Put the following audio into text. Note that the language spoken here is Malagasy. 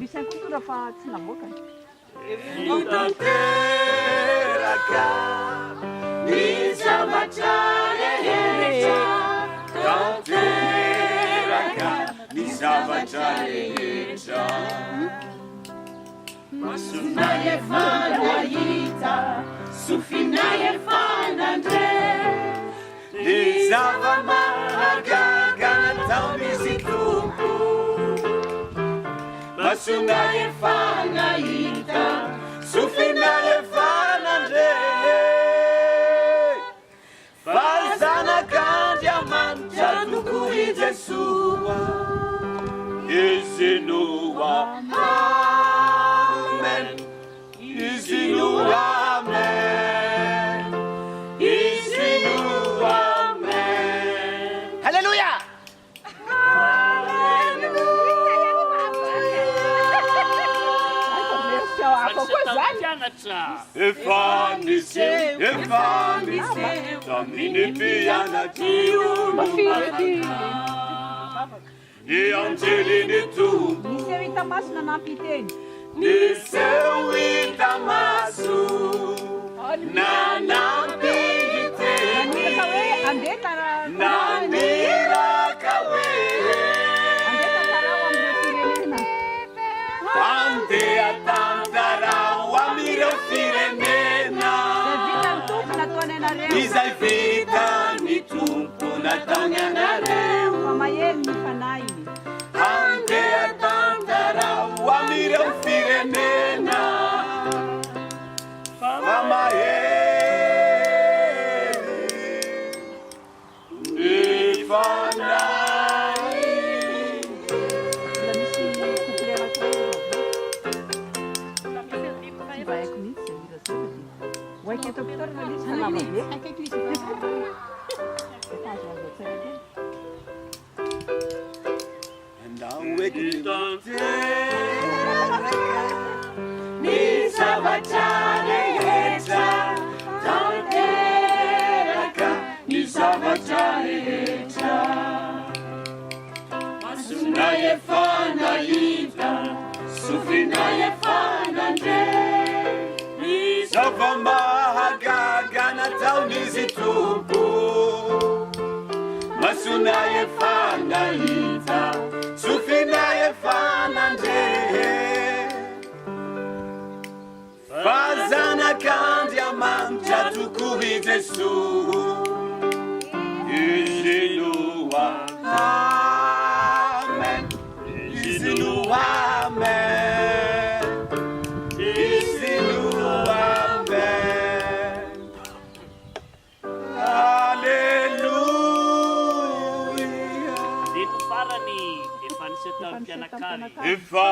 Ambisainy koa fa tsy navoaka. Tanteraka ny zavatra rehetra, tanteraka ny zavatra rehetra. Masonay efa nahita, sofinay efa nandre, ny zava-mahagaga nataon'izy Tompo. Masonay efa nahita, sofinay efa nandre, fa zanak'Andriamanitra tokoa i Jesoa, izy no amen, izy no amen, izy no amen. Halleluja! Efa niseu tamin'ny mpianatry olom-bavaka, ny anjeliny Tompo Niseho hita maso nanampy iteny. niseho hita maso nanampy iteny, Naniraka hoe andeha naniraka hoe tantarao amin'ireo firenena. andeha tantarao amin'ireo firenena, izay vitan'ny Tompo nataony anareo. Fa mahery ny fanainy. Andeha tantarao amin'ireo firenena, fa mahery ny fanahy. Mbola misy couplera kely. Tsy bahiko mihitsy izay mira zao. Hoaika eto am-pitorana misy fa lava be. Ny zavatra rehetra, tanteraka ny zavatra rehetra. Masonay efa nahita, sofinay efa nandre, ny zava-mahagaga nataon'izy Tompo. Masonay efa nahita, sofinay efa nandre, fa zanak'Andriamanitra tokoa i Jesoa, izy no amen, izy no amen, izy no amen. Halleluja. Dito farany efa niseho tamin'ny mpianakavy. Efa